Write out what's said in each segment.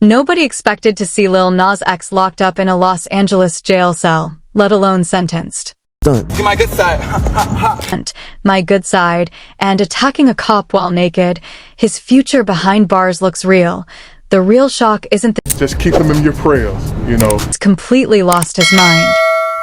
Nobody expected to see Lil Nas X locked up in a Los Angeles jail cell, let alone sentenced. See my good side. My good side, and attacking a cop while naked. His future behind bars looks real. The real shock isn't that just keep them in your prayers, you know. he's completely lost his mind.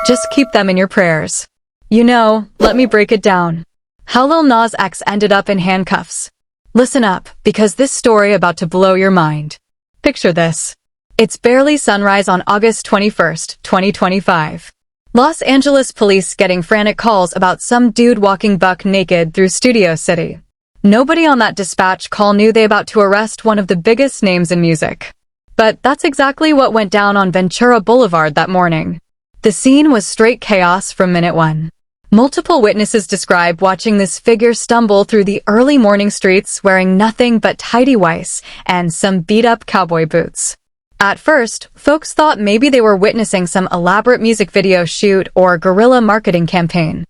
Just keep them in your prayers. You know, let me break it down. How Lil Nas X ended up in handcuffs. Listen up, because this story about to blow your mind. Picture this. It's barely sunrise on August 21st, 2025. Los Angeles police getting frantic calls about some dude walking buck naked through Studio City. Nobody on that dispatch call knew they about to arrest one of the biggest names in music. But that's exactly what went down on Ventura Boulevard that morning. The scene was straight chaos from minute one. Multiple witnesses describe watching this figure stumble through the early morning streets wearing nothing but tidy whities and some beat-up cowboy boots. At first, folks thought maybe they were witnessing some elaborate music video shoot or guerrilla marketing campaign.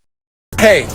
Hey,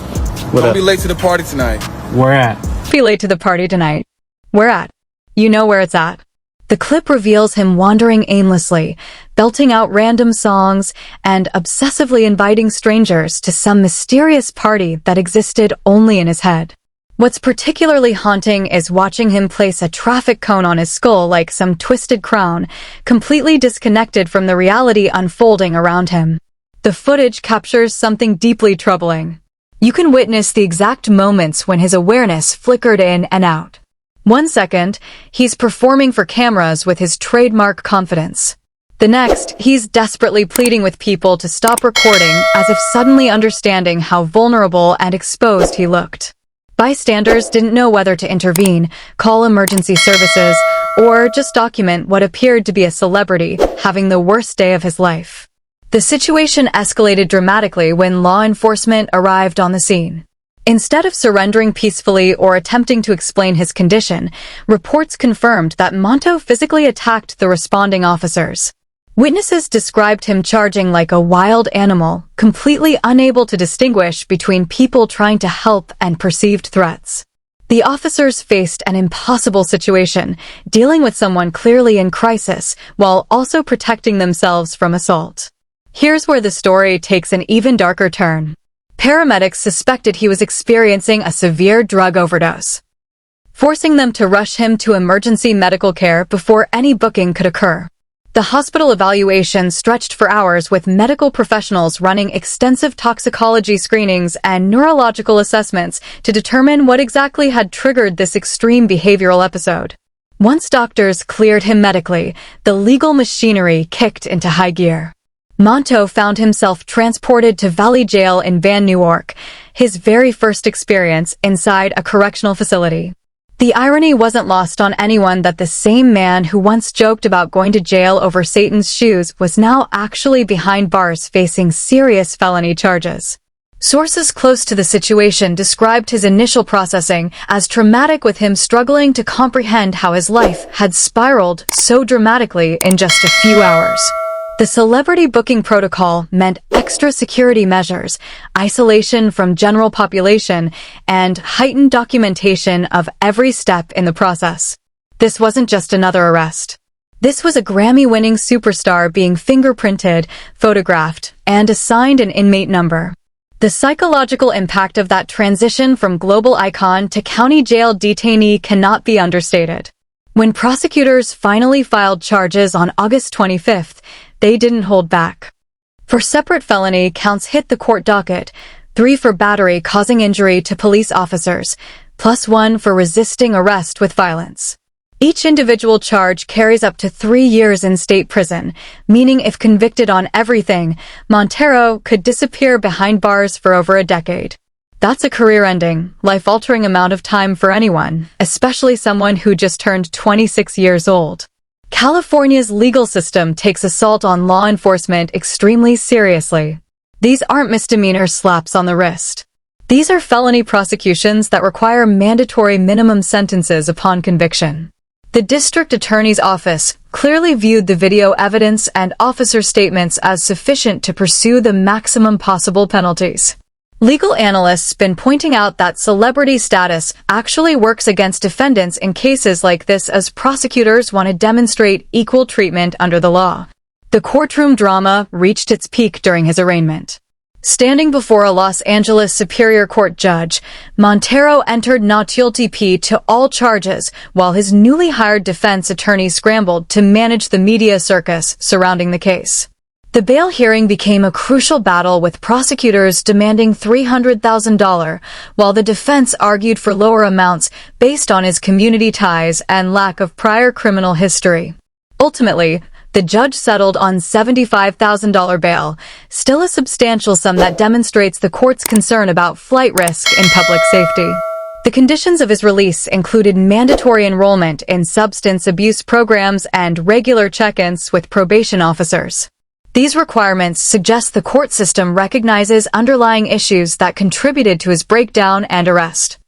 don't be late to the party tonight. Where at? Be late to the party tonight. Where at? You know where it's at. The clip reveals him wandering aimlessly, belting out random songs, and obsessively inviting strangers to some mysterious party that existed only in his head. What's particularly haunting is watching him place a traffic cone on his skull like some twisted crown, completely disconnected from the reality unfolding around him. The footage captures something deeply troubling. You can witness the exact moments when his awareness flickered in and out. 1 second, he's performing for cameras with his trademark confidence. The next, he's desperately pleading with people to stop recording, as if suddenly understanding how vulnerable and exposed he looked. Bystanders didn't know whether to intervene, call emergency services, or just document what appeared to be a celebrity having the worst day of his life. The situation escalated dramatically when law enforcement arrived on the scene. Instead of surrendering peacefully or attempting to explain his condition, reports confirmed that Monto physically attacked the responding officers. Witnesses described him charging like a wild animal, completely unable to distinguish between people trying to help and perceived threats. The officers faced an impossible situation, dealing with someone clearly in crisis, while also protecting themselves from assault. Here's where the story takes an even darker turn. Paramedics suspected he was experiencing a severe drug overdose, forcing them to rush him to emergency medical care before any booking could occur. The hospital evaluation stretched for hours, with medical professionals running extensive toxicology screenings and neurological assessments to determine what exactly had triggered this extreme behavioral episode. Once doctors cleared him medically, the legal machinery kicked into high gear. Monto found himself transported to Valley Jail in Van Newark, his very first experience inside a correctional facility. The irony wasn't lost on anyone that the same man who once joked about going to jail over Satan's shoes was now actually behind bars facing serious felony charges. Sources close to the situation described his initial processing as traumatic, with him struggling to comprehend how his life had spiraled so dramatically in just a few hours. The celebrity booking protocol meant extra security measures, isolation from general population, and heightened documentation of every step in the process. This wasn't just another arrest. This was a Grammy-winning superstar being fingerprinted, photographed, and assigned an inmate number. The psychological impact of that transition from global icon to county jail detainee cannot be understated. When prosecutors finally filed charges on August 25th, they didn't hold back. 4 separate felony counts hit the court docket, 3 for battery causing injury to police officers, plus 1 for resisting arrest with violence. Each individual charge carries up to 3 years in state prison, meaning if convicted on everything, Montero could disappear behind bars for over a decade. That's a career-ending, life-altering amount of time for anyone, especially someone who just turned 26 years old. California's legal system takes assault on law enforcement extremely seriously. These aren't misdemeanor slaps on the wrist. These are felony prosecutions that require mandatory minimum sentences upon conviction. The district attorney's office clearly viewed the video evidence and officer statements as sufficient to pursue the maximum possible penalties. Legal analysts been pointing out that celebrity status actually works against defendants in cases like this, as prosecutors want to demonstrate equal treatment under the law. The courtroom drama reached its peak during his arraignment. Standing before a Los Angeles Superior Court judge, Montero entered not guilty plea to all charges while his newly hired defense attorney scrambled to manage the media circus surrounding the case. The bail hearing became a crucial battle, with prosecutors demanding $300,000, while the defense argued for lower amounts based on his community ties and lack of prior criminal history. Ultimately, the judge settled on $75,000 bail, still a substantial sum that demonstrates the court's concern about flight risk in public safety. The conditions of his release included mandatory enrollment in substance abuse programs and regular check-ins with probation officers. These requirements suggest the court system recognizes underlying issues that contributed to his breakdown and arrest.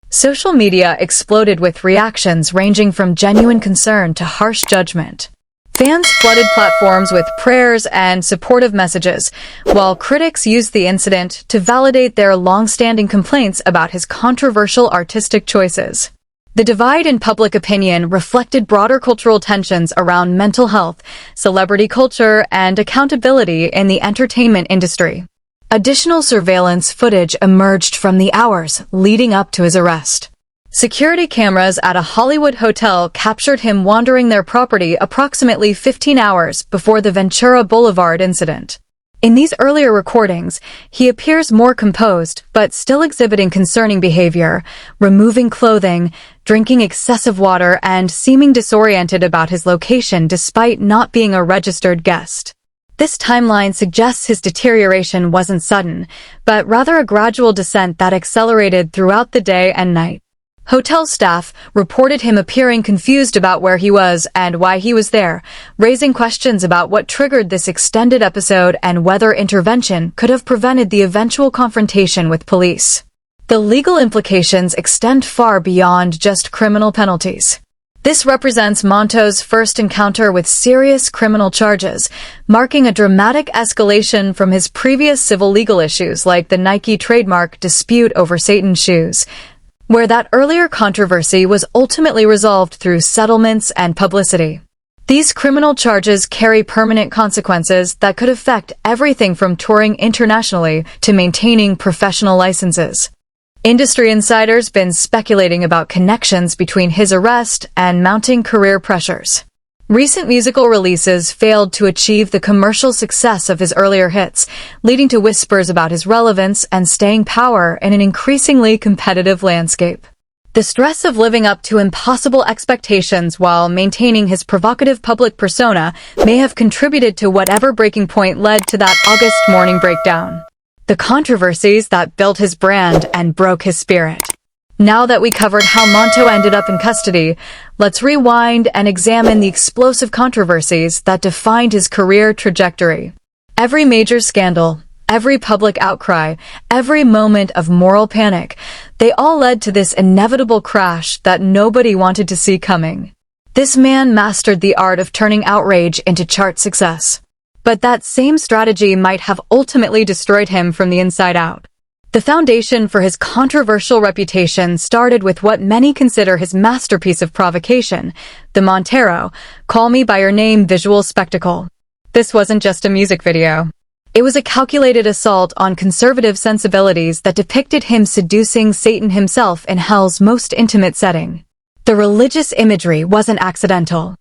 Social media exploded with reactions ranging from genuine concern to harsh judgment. Fans flooded platforms with prayers and supportive messages, while critics used the incident to validate their long-standing complaints about his controversial artistic choices. The divide in public opinion reflected broader cultural tensions around mental health, celebrity culture, and accountability in the entertainment industry. Additional surveillance footage emerged from the hours leading up to his arrest. Security cameras at a Hollywood hotel captured him wandering their property approximately 15 hours before the Ventura Boulevard incident. In these earlier recordings, he appears more composed, but still exhibiting concerning behavior, removing clothing, drinking excessive water, and seeming disoriented about his location despite not being a registered guest. This timeline suggests his deterioration wasn't sudden, but rather a gradual descent that accelerated throughout the day and night. Hotel staff reported him appearing confused about where he was and why he was there, raising questions about what triggered this extended episode and whether intervention could have prevented the eventual confrontation with police. The legal implications extend far beyond just criminal penalties. This represents Monto's first encounter with serious criminal charges, marking a dramatic escalation from his previous civil legal issues like the Nike trademark dispute over Satan's shoes, where that earlier controversy was ultimately resolved through settlements and publicity. These criminal charges carry permanent consequences that could affect everything from touring internationally to maintaining professional licenses. Industry insiders been speculating about connections between his arrest and mounting career pressures. Recent musical releases failed to achieve the commercial success of his earlier hits, leading to whispers about his relevance and staying power in an increasingly competitive landscape. The stress of living up to impossible expectations while maintaining his provocative public persona may have contributed to whatever breaking point led to that August morning breakdown. The controversies that built his brand and broke his spirit. Now that we covered how Monto ended up in custody, let's rewind and examine the explosive controversies that defined his career trajectory. Every major scandal, every public outcry, every moment of moral panic, they all led to this inevitable crash that nobody wanted to see coming. This man mastered the art of turning outrage into chart success. But that same strategy might have ultimately destroyed him from the inside out. The foundation for his controversial reputation started with what many consider his masterpiece of provocation, the Montero, Call Me By Your Name visual spectacle. This wasn't just a music video. It was a calculated assault on conservative sensibilities that depicted him seducing Satan himself in hell's most intimate setting. The religious imagery wasn't accidental.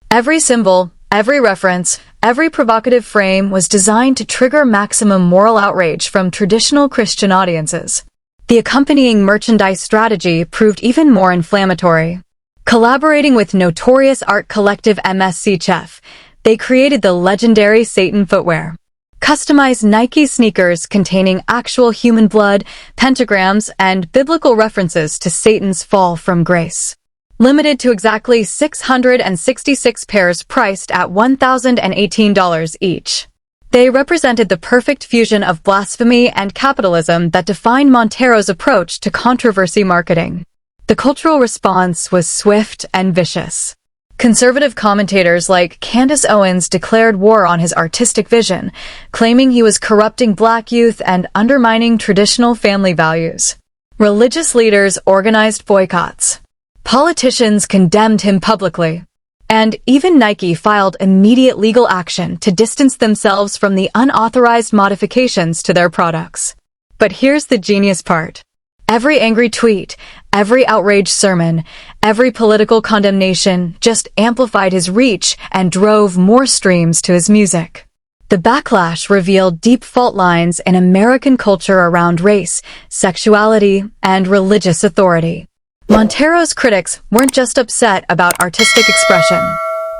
Every symbol, every reference, every provocative frame was designed to trigger maximum moral outrage from traditional Christian audiences. The accompanying merchandise strategy proved even more inflammatory. Collaborating with notorious art collective MSC Chef, they created the legendary Satan footwear. Customized Nike sneakers containing actual human blood, pentagrams, and biblical references to Satan's fall from grace. Limited to exactly 666 pairs priced at $1,018 each. They represented the perfect fusion of blasphemy and capitalism that defined Montero's approach to controversy marketing. The cultural response was swift and vicious. Conservative commentators like Candace Owens declared war on his artistic vision, claiming he was corrupting black youth and undermining traditional family values. Religious leaders organized boycotts. Politicians condemned him publicly. And even Nike filed immediate legal action to distance themselves from the unauthorized modifications to their products. But here's the genius part. Every angry tweet, every outraged sermon, every political condemnation just amplified his reach and drove more streams to his music. The backlash revealed deep fault lines in American culture around race, sexuality, and religious authority. Montero's critics weren't just upset about artistic expression.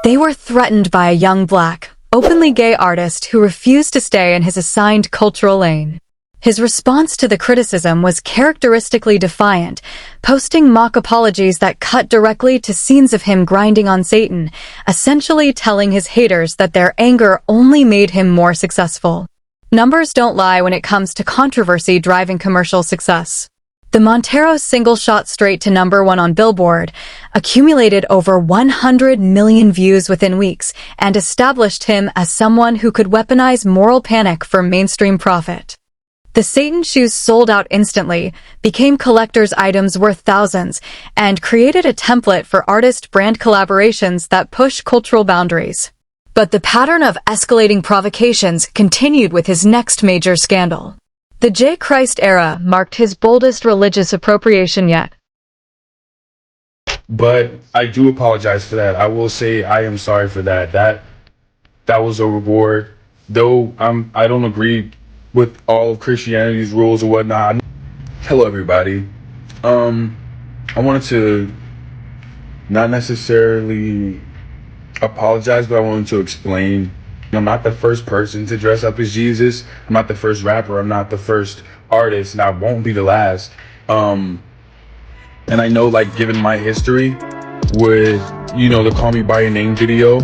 They were threatened by a young black, openly gay artist who refused to stay in his assigned cultural lane. His response to the criticism was characteristically defiant, posting mock apologies that cut directly to scenes of him grinding on Satan, essentially telling his haters that their anger only made him more successful. Numbers don't lie when it comes to controversy driving commercial success. The Montero single shot straight to #1 on Billboard, accumulated over 100 million views within weeks, and established him as someone who could weaponize moral panic for mainstream profit. The Satan shoes sold out instantly, became collector's items worth thousands, and created a template for artist brand collaborations that push cultural boundaries. But the pattern of escalating provocations continued with his next major scandal. The J. Christ era marked his boldest religious appropriation yet. But I do apologize for that. I will say I am sorry for that. That was overboard. Though I don't agree with all of Christianity's rules or whatnot. Hello, everybody. I wanted to not necessarily apologize, but I wanted to explain. I'm not the first person to dress up as Jesus. I'm not the first rapper. I'm not the first artist, and I won't be the last. And I know, like, given my history with, the Call Me By Your Name video,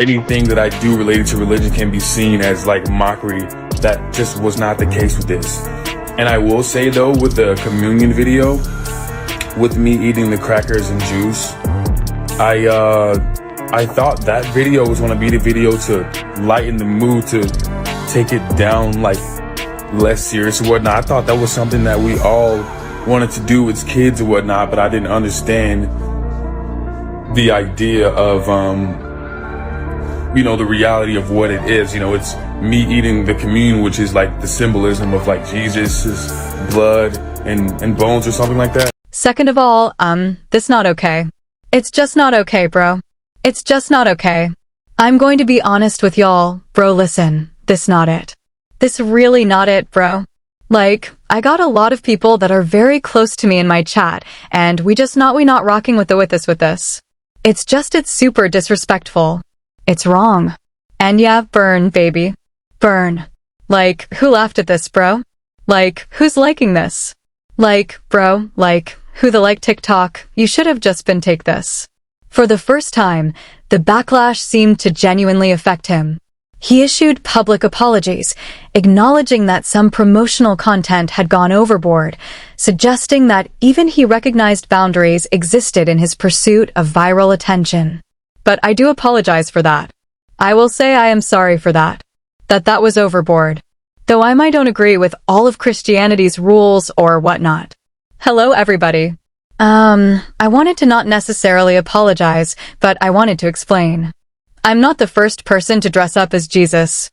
anything that I do related to religion can be seen as, like, mockery. That just was not the case with this. And I will say, though, with the communion video, with me eating the crackers and juice, I thought that video was going to be the video to lighten the mood, to take it down, like, less serious or whatnot. I thought that was something that we all wanted to do as kids or whatnot, but I didn't understand the idea of, the reality of what it is. It's me eating the communion, which is like the symbolism of like Jesus' blood and bones or something like that. Second of all, this not okay. It's just not okay, bro. It's just not okay. I'm going to be honest with y'all, bro. Listen, this not it. This really not it, bro. Like, I got a lot of people that are very close to me in my chat, and we not rocking with this. It's super disrespectful. It's wrong. And yeah, burn, baby. Burn. Like, who laughed at this, bro? Like, who's liking this? Like, bro, like, who the like TikTok? You should have just been take this. For the first time, the backlash seemed to genuinely affect him. He issued public apologies, acknowledging that some promotional content had gone overboard, suggesting that even he recognized boundaries existed in his pursuit of viral attention. But I do apologize for that. I will say I am sorry for that. That was overboard. Though I might don't agree with all of Christianity's rules or whatnot. Hello, everybody. I wanted to not necessarily apologize, but I wanted to explain. I'm not the first person to dress up as Jesus.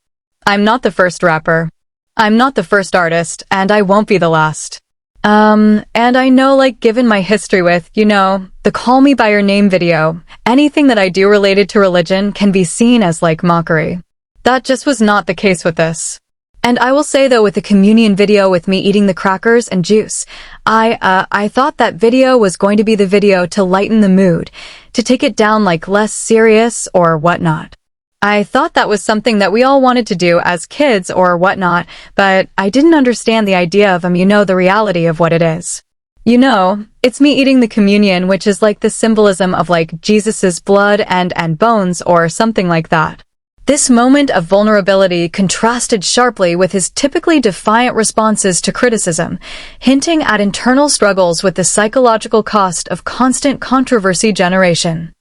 I'm not the first rapper. I'm not the first artist, and I won't be the last. And I know, like, given my history with, the Call Me By Your Name video, anything that I do related to religion can be seen as, like, mockery. That just was not the case with this. And I will say, though, with the communion video with me eating the crackers and juice, I thought that video was going to be the video to lighten the mood, to take it down, like, less serious or whatnot. I thought that was something that we all wanted to do as kids or whatnot, but I didn't understand the idea of the reality of what it is. It's me eating the communion, which is like the symbolism of like Jesus's blood and bones or something like that. This moment of vulnerability contrasted sharply with his typically defiant responses to criticism, hinting at internal struggles with the psychological cost of constant controversy generation.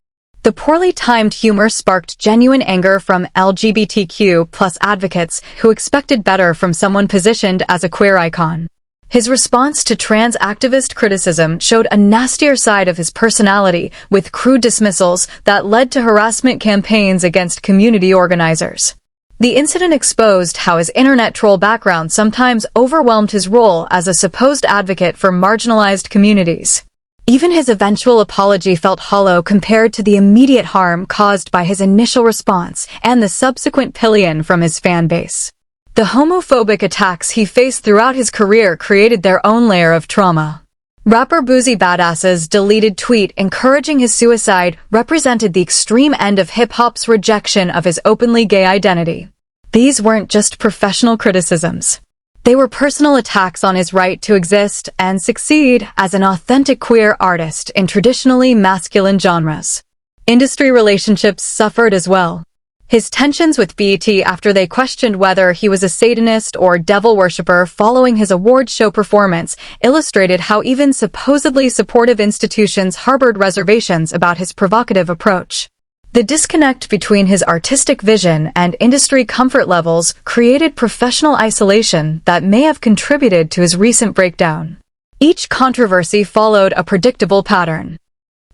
The poorly timed humor sparked genuine anger from LGBTQ+ advocates who expected better from someone positioned as a queer icon. His response to trans activist criticism showed a nastier side of his personality, with crude dismissals that led to harassment campaigns against community organizers. The incident exposed how his internet troll background sometimes overwhelmed his role as a supposed advocate for marginalized communities. Even his eventual apology felt hollow compared to the immediate harm caused by his initial response and the subsequent pillion from his fan base. The homophobic attacks he faced throughout his career created their own layer of trauma. Rapper Boozy Badass's deleted tweet encouraging his suicide represented the extreme end of hip-hop's rejection of his openly gay identity. These weren't just professional criticisms. They were personal attacks on his right to exist and succeed as an authentic queer artist in traditionally masculine genres. Industry relationships suffered as well. His tensions with BET after they questioned whether he was a Satanist or devil worshipper following his award show performance illustrated how even supposedly supportive institutions harbored reservations about his provocative approach. The disconnect between his artistic vision and industry comfort levels created professional isolation that may have contributed to his recent breakdown. Each controversy followed a predictable pattern.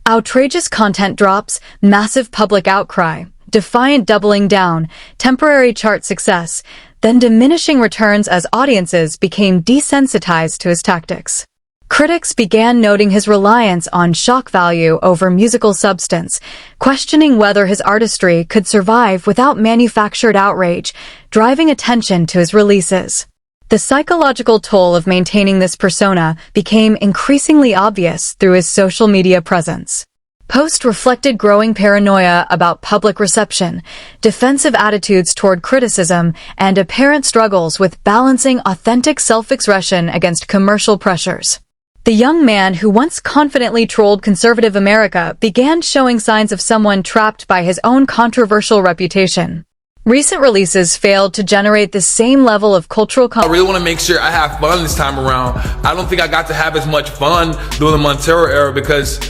Outrageous content drops, massive public outcry, defiant doubling down, temporary chart success, then diminishing returns as audiences became desensitized to his tactics. Critics began noting his reliance on shock value over musical substance, questioning whether his artistry could survive without manufactured outrage, driving attention to his releases. The psychological toll of maintaining this persona became increasingly obvious through his social media presence. Posts reflected growing paranoia about public reception, defensive attitudes toward criticism, and apparent struggles with balancing authentic self-expression against commercial pressures. The young man who once confidently trolled conservative America began showing signs of someone trapped by his own controversial reputation. Recent releases failed to generate the same level of cultural I really want to make sure I have fun this time around. I don't think I got to have as much fun during the Montero era because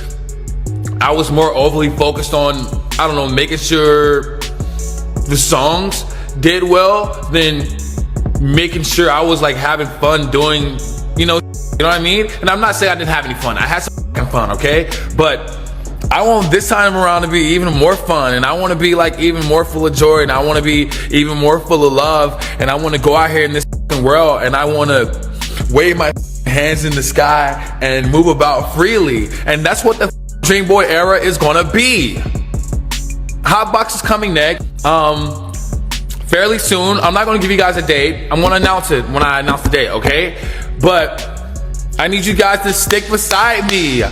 I was more overly focused on, making sure the songs did well than making sure I was like having fun doing, you know what I mean? And I'm not saying I didn't have any fun. I had some fun, okay? But I want this time around to be even more fun, and I want to be like even more full of joy, and I want to be even more full of love, and I want to go out here in this world, and I want to wave my hands in the sky and move about freely. And that's what the Dream Boy era is gonna be. Hotbox is coming next. Fairly soon. I'm not gonna give you guys a date. I'm gonna announce it when I announce the date, okay? But I need you guys to stick beside me.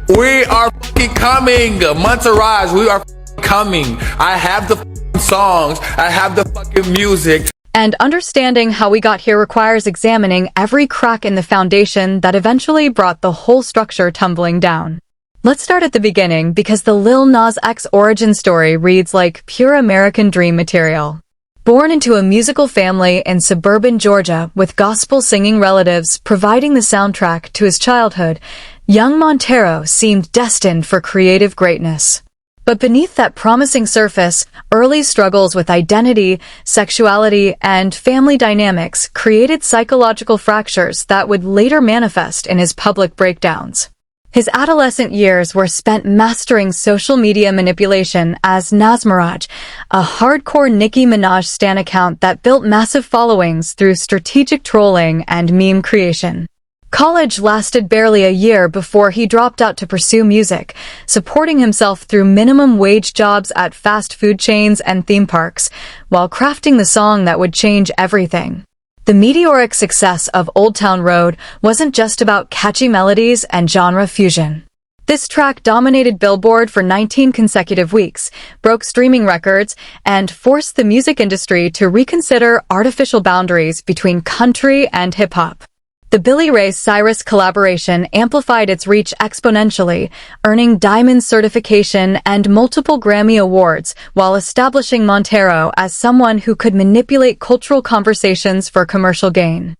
We are fucking coming. Monterage, we are coming. I have the songs. I have the fucking music. And understanding how we got here requires examining every crack in the foundation that eventually brought the whole structure tumbling down. Let's start at the beginning because the Lil Nas X origin story reads like pure American dream material. Born into a musical family in suburban Georgia with gospel-singing relatives providing the soundtrack to his childhood, young Montero seemed destined for creative greatness. But beneath that promising surface, early struggles with identity, sexuality, and family dynamics created psychological fractures that would later manifest in his public breakdowns. His adolescent years were spent mastering social media manipulation as Nasmiraj, a hardcore Nicki Minaj stan account that built massive followings through strategic trolling and meme creation. College lasted barely a year before he dropped out to pursue music, supporting himself through minimum wage jobs at fast food chains and theme parks, while crafting the song that would change everything. The meteoric success of Old Town Road wasn't just about catchy melodies and genre fusion. This track dominated Billboard for 19 consecutive weeks, broke streaming records, and forced the music industry to reconsider artificial boundaries between country and hip-hop. The Billy Ray Cyrus collaboration amplified its reach exponentially, earning Diamond certification and multiple Grammy Awards, while establishing Montero as someone who could manipulate cultural conversations for commercial gain.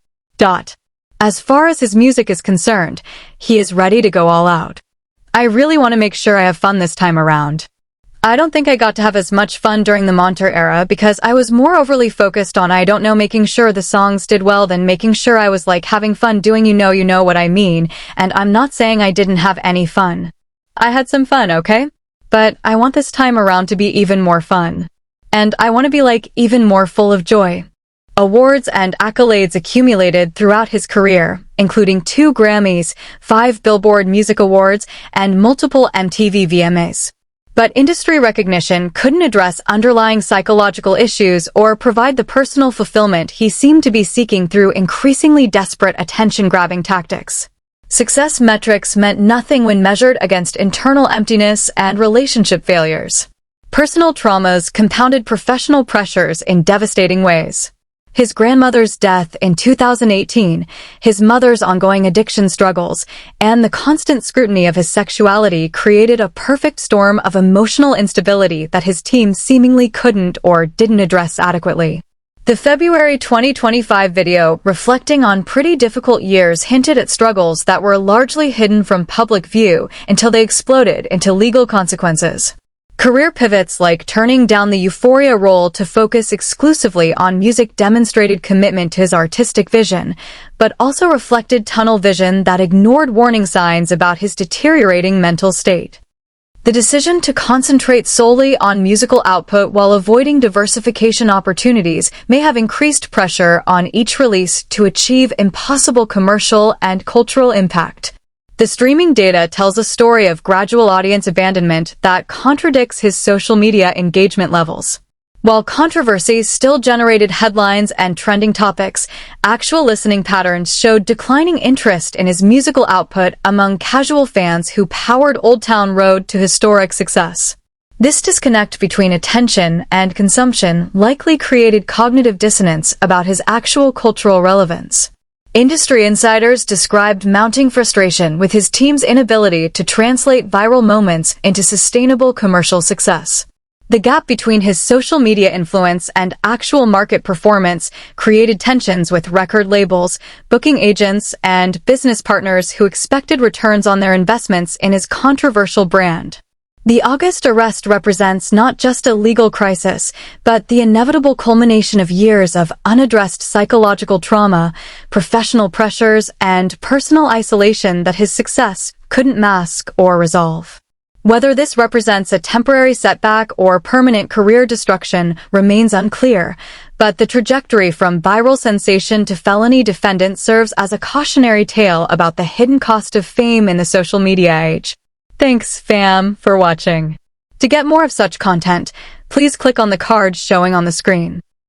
As far as his music is concerned, he is ready to go all out. I really want to make sure I have fun this time around. I don't think I got to have as much fun during the Monter era because I was more overly focused on, I don't know, making sure the songs did well than making sure I was like having fun doing, you know what I mean, and I'm not saying I didn't have any fun. I had some fun, okay? But I want this time around to be even more fun. And I want to be like even more full of joy. Awards and accolades accumulated throughout his career, including 2 Grammys, 5 Billboard Music Awards, and multiple MTV VMAs. But industry recognition couldn't address underlying psychological issues or provide the personal fulfillment he seemed to be seeking through increasingly desperate attention-grabbing tactics. Success metrics meant nothing when measured against internal emptiness and relationship failures. Personal traumas compounded professional pressures in devastating ways. His grandmother's death in 2018, his mother's ongoing addiction struggles, and the constant scrutiny of his sexuality created a perfect storm of emotional instability that his team seemingly couldn't or didn't address adequately. The February 2025 video, reflecting on pretty difficult years, hinted at struggles that were largely hidden from public view until they exploded into legal consequences. Career pivots like turning down the Euphoria role to focus exclusively on music demonstrated commitment to his artistic vision, but also reflected tunnel vision that ignored warning signs about his deteriorating mental state. The decision to concentrate solely on musical output while avoiding diversification opportunities may have increased pressure on each release to achieve impossible commercial and cultural impact. The streaming data tells a story of gradual audience abandonment that contradicts his social media engagement levels. While controversy still generated headlines and trending topics, actual listening patterns showed declining interest in his musical output among casual fans who powered Old Town Road to historic success. This disconnect between attention and consumption likely created cognitive dissonance about his actual cultural relevance. Industry insiders described mounting frustration with his team's inability to translate viral moments into sustainable commercial success. The gap between his social media influence and actual market performance created tensions with record labels, booking agents, and business partners who expected returns on their investments in his controversial brand. The August arrest represents not just a legal crisis, but the inevitable culmination of years of unaddressed psychological trauma, professional pressures, and personal isolation that his success couldn't mask or resolve. Whether this represents a temporary setback or permanent career destruction remains unclear, but the trajectory from viral sensation to felony defendant serves as a cautionary tale about the hidden cost of fame in the social media age. Thanks, fam, for watching. To get more of such content, please click on the cards showing on the screen.